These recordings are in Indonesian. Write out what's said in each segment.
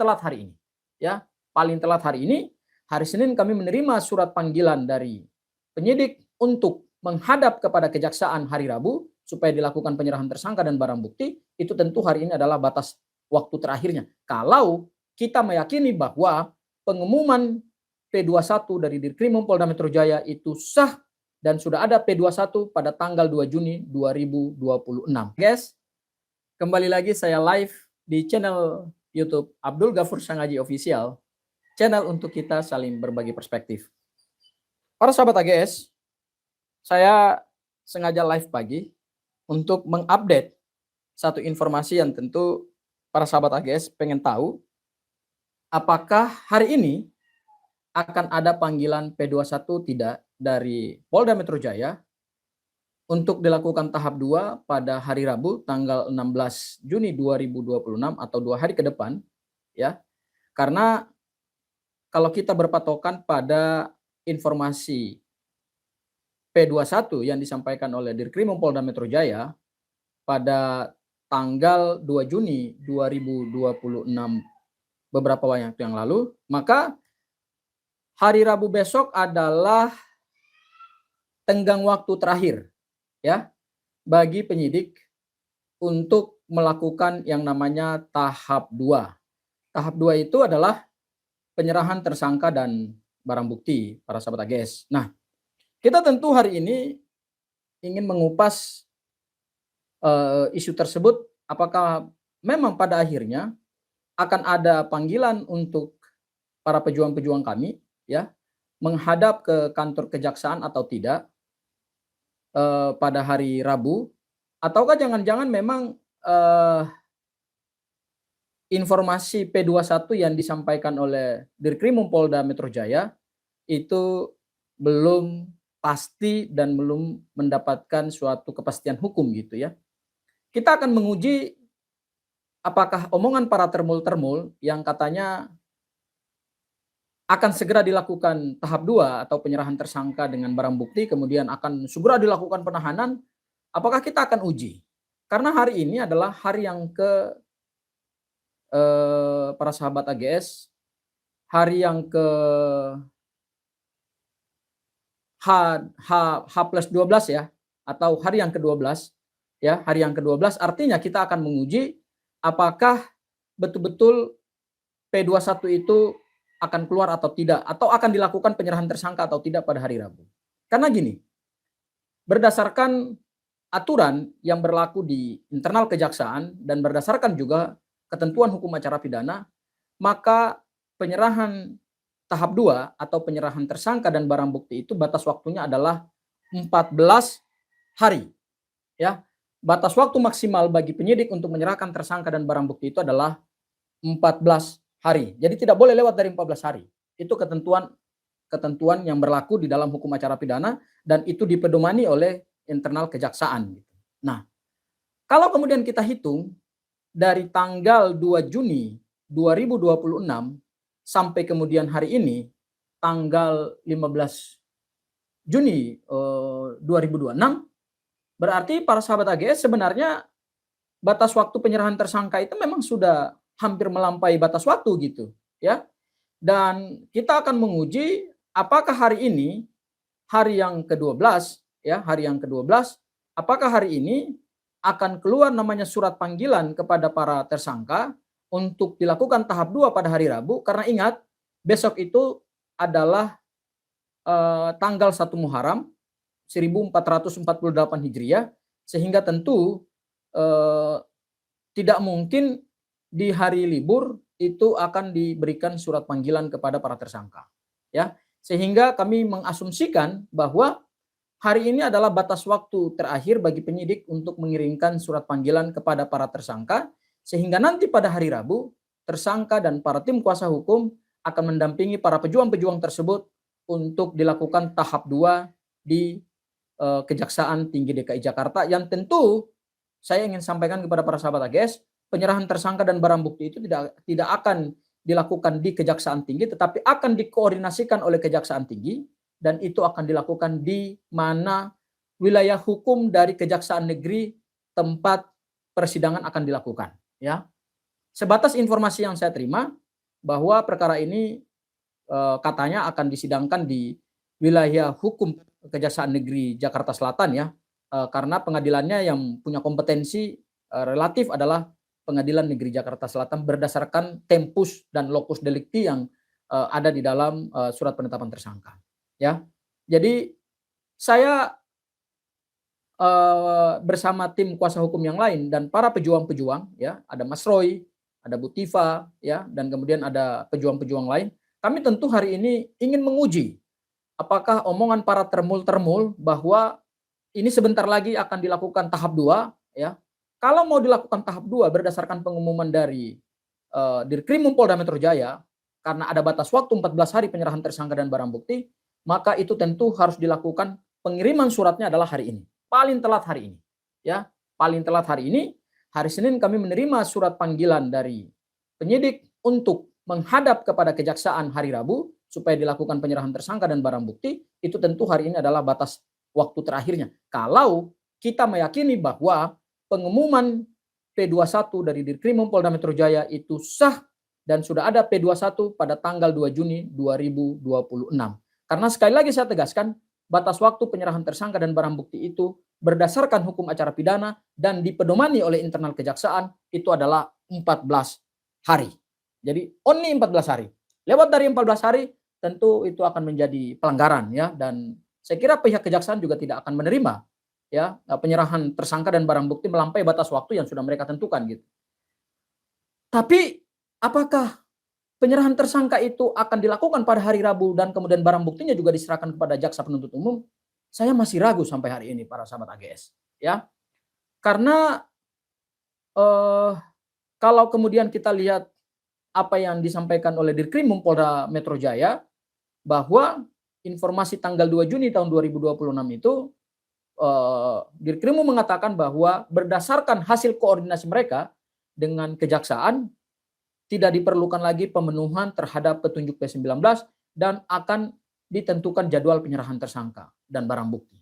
telat hari ini. Ya, paling telat hari ini, hari Senin kami menerima surat panggilan dari penyidik untuk menghadap kepada kejaksaan hari Rabu supaya dilakukan penyerahan tersangka dan barang bukti. Itu tentu hari ini adalah batas waktu terakhirnya. Kalau kita meyakini bahwa pengumuman P21 dari Dirkrimum Polda Metro Jaya itu sah dan sudah ada P21 pada tanggal 2 Juni 2026. Guys, kembali lagi saya live di channel YouTube Abdul Ghafur Sangaji Official, channel untuk kita saling berbagi perspektif. Para sahabat AGS, saya sengaja live pagi untuk mengupdate satu informasi yang tentu para sahabat AGS pengen tahu, apakah hari ini akan ada panggilan P21 tidak dari Polda Metro Jaya untuk dilakukan tahap 2 pada hari Rabu tanggal 16 Juni 2026 atau 2 hari ke depan, ya. Karena kalau kita berpatokan pada informasi P21 yang disampaikan oleh Dirkrimum Polda Metro Jaya pada tanggal 2 Juni 2026 beberapa waktu yang lalu, maka hari Rabu besok adalah tenggang waktu terakhir, ya, bagi penyidik untuk melakukan yang namanya tahap 2. Tahap 2 itu adalah penyerahan tersangka dan barang bukti, para sahabat AGS. Nah, kita tentu hari ini ingin mengupas isu tersebut, apakah memang pada akhirnya akan ada panggilan untuk para pejuang-pejuang kami, ya, menghadap ke kantor kejaksaan atau tidak pada hari Rabu, ataukah jangan-jangan memang informasi P21 yang disampaikan oleh Dirkrimum Polda Metro Jaya itu belum pasti dan belum mendapatkan suatu kepastian hukum gitu ya. Kita akan menguji apakah omongan para termul-termul yang katanya akan segera dilakukan tahap 2 atau penyerahan tersangka dengan barang bukti, kemudian akan segera dilakukan penahanan, apakah kita akan uji? Karena hari ini adalah hari yang para sahabat AGS, hari yang ke H plus 12 ya, atau hari yang ke-12 ya, hari yang ke-12 artinya kita akan menguji apakah betul-betul P21 itu akan keluar atau tidak, atau akan dilakukan penyerahan tersangka atau tidak pada hari Rabu. Karena gini, berdasarkan aturan yang berlaku di internal kejaksaan dan berdasarkan juga ketentuan hukum acara pidana, maka penyerahan tahap 2 atau penyerahan tersangka dan barang bukti itu batas waktunya adalah 14 hari. Ya, batas waktu maksimal bagi penyidik untuk menyerahkan tersangka dan barang bukti itu adalah 14 hari. Jadi tidak boleh lewat dari 14 hari. Itu ketentuan yang berlaku di dalam hukum acara pidana dan itu dipedomani oleh internal kejaksaan. Nah, kalau kemudian kita hitung dari tanggal 2 Juni 2026 sampai kemudian hari ini tanggal 15 Juni 2026, berarti para sahabat AGS sebenarnya batas waktu penyerahan tersangka itu memang sudah hampir melampaui batas waktu gitu ya. Dan kita akan menguji apakah hari ini hari yang ke-12 ya, hari yang ke-12 apakah hari ini akan keluar namanya surat panggilan kepada para tersangka untuk dilakukan tahap 2 pada hari Rabu, karena ingat besok itu adalah tanggal 1 Muharram 1448 Hijriah, sehingga tentu tidak mungkin di hari libur itu akan diberikan surat panggilan kepada para tersangka. Ya, sehingga kami mengasumsikan bahwa hari ini adalah batas waktu terakhir bagi penyidik untuk mengirimkan surat panggilan kepada para tersangka, sehingga nanti pada hari Rabu tersangka dan para tim kuasa hukum akan mendampingi para pejuang-pejuang tersebut untuk dilakukan tahap 2 di Kejaksaan Tinggi DKI Jakarta, yang tentu saya ingin sampaikan kepada para sahabat AGS, penyerahan tersangka dan barang bukti itu tidak akan dilakukan di Kejaksaan Tinggi, tetapi akan dikoordinasikan oleh Kejaksaan Tinggi, dan itu akan dilakukan di mana wilayah hukum dari Kejaksaan Negeri tempat persidangan akan dilakukan. Ya, sebatas informasi yang saya terima, bahwa perkara ini katanya akan disidangkan di wilayah hukum Kejaksaan Negeri Jakarta Selatan ya, karena pengadilannya yang punya kompetensi relatif adalah Pengadilan Negeri Jakarta Selatan berdasarkan tempus dan locus delicti yang ada di dalam surat penetapan tersangka. Ya, jadi saya bersama tim kuasa hukum yang lain dan para pejuang-pejuang, ya, ada Mas Roy, ada Bu Tifa, ya, dan kemudian ada pejuang-pejuang lain. Kami tentu hari ini ingin menguji apakah omongan para termul-termul bahwa ini sebentar lagi akan dilakukan tahap 2, ya. Kalau mau dilakukan tahap 2 berdasarkan pengumuman dari Dirkrimum Polda Metro Jaya, karena ada batas waktu 14 hari penyerahan tersangka dan barang bukti, maka itu tentu harus dilakukan pengiriman suratnya adalah hari ini. Paling telat hari ini. Ya, paling telat hari ini, hari Senin kami menerima surat panggilan dari penyidik untuk menghadap kepada kejaksaan hari Rabu supaya dilakukan penyerahan tersangka dan barang bukti. Itu tentu hari ini adalah batas waktu terakhirnya. Kalau kita meyakini bahwa pengumuman P21 dari Dirkrimum Polda Metro Jaya itu sah dan sudah ada P21 pada tanggal 2 Juni 2026. Karena sekali lagi saya tegaskan, batas waktu penyerahan tersangka dan barang bukti itu berdasarkan hukum acara pidana dan dipedomani oleh internal kejaksaan itu adalah 14 hari. Jadi only 14 hari. Lewat dari 14 hari tentu itu akan menjadi pelanggaran ya, dan saya kira pihak kejaksaan juga tidak akan menerima ya penyerahan tersangka dan barang bukti melampaui batas waktu yang sudah mereka tentukan gitu. Tapi apakah penyerahan tersangka itu akan dilakukan pada hari Rabu dan kemudian barang buktinya juga diserahkan kepada jaksa penuntut umum? Saya masih ragu sampai hari ini para sahabat AGS ya. Karena kalau kemudian kita lihat apa yang disampaikan oleh Dirkrimum Polda Metro Jaya bahwa informasi tanggal 2 Juni tahun 2026 itu Dirkrimum mengatakan bahwa berdasarkan hasil koordinasi mereka dengan kejaksaan tidak diperlukan lagi pemenuhan terhadap petunjuk P19 dan akan ditentukan jadwal penyerahan tersangka dan barang bukti.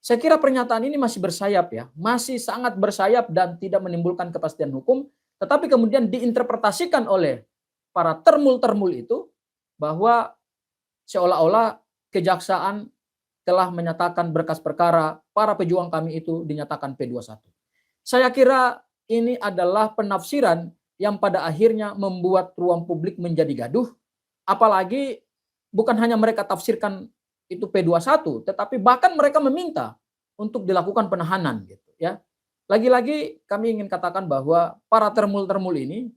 Saya kira pernyataan ini masih bersayap ya, masih sangat bersayap dan tidak menimbulkan kepastian hukum, tetapi kemudian diinterpretasikan oleh para termul-termul itu bahwa seolah-olah kejaksaan telah menyatakan berkas perkara para pejuang kami itu dinyatakan P21. Saya kira ini adalah penafsiran yang pada akhirnya membuat ruang publik menjadi gaduh, apalagi bukan hanya mereka tafsirkan itu P21, tetapi bahkan mereka meminta untuk dilakukan penahanan gitu ya. Lagi-lagi kami ingin katakan bahwa para termul-termul ini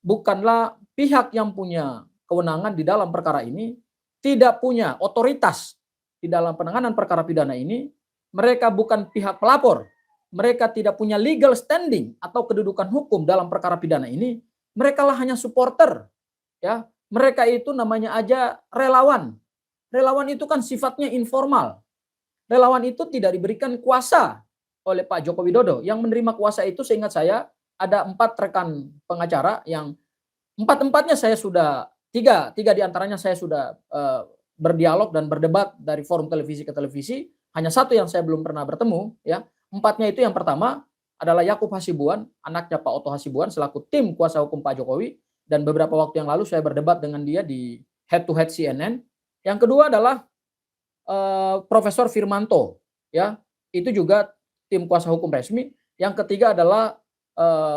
bukanlah pihak yang punya kewenangan di dalam perkara ini, tidak punya otoritas di dalam penanganan perkara pidana ini. Mereka bukan pihak pelapor, mereka tidak punya legal standing atau kedudukan hukum dalam perkara pidana ini. Mereka lah hanya supporter ya. Mereka itu namanya aja relawan. Relawan itu kan sifatnya informal. Relawan itu tidak diberikan kuasa oleh Pak Joko Widodo. Yang menerima kuasa itu seingat saya ada 4 rekan pengacara yang empat-empatnya saya sudah tiga diantaranya saya sudah berdialog dan berdebat dari forum televisi ke televisi. Hanya 1 yang saya belum pernah bertemu ya. 4-nya itu yang pertama adalah Yakub Hasibuan, anaknya Pak Oto Hasibuan selaku tim kuasa hukum Pak Jokowi, dan beberapa waktu yang lalu saya berdebat dengan dia di head to head CNN. Yang kedua adalah Profesor Firmanto ya. Itu juga tim kuasa hukum resmi. Yang ketiga adalah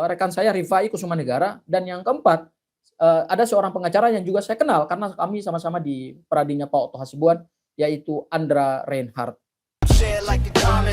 rekan saya Rifai Kusumanegara, dan yang keempat ada seorang pengacara yang juga saya kenal karena kami sama-sama di peradinya Pak Oto Hasibuan, yaitu Andra Reinhardt.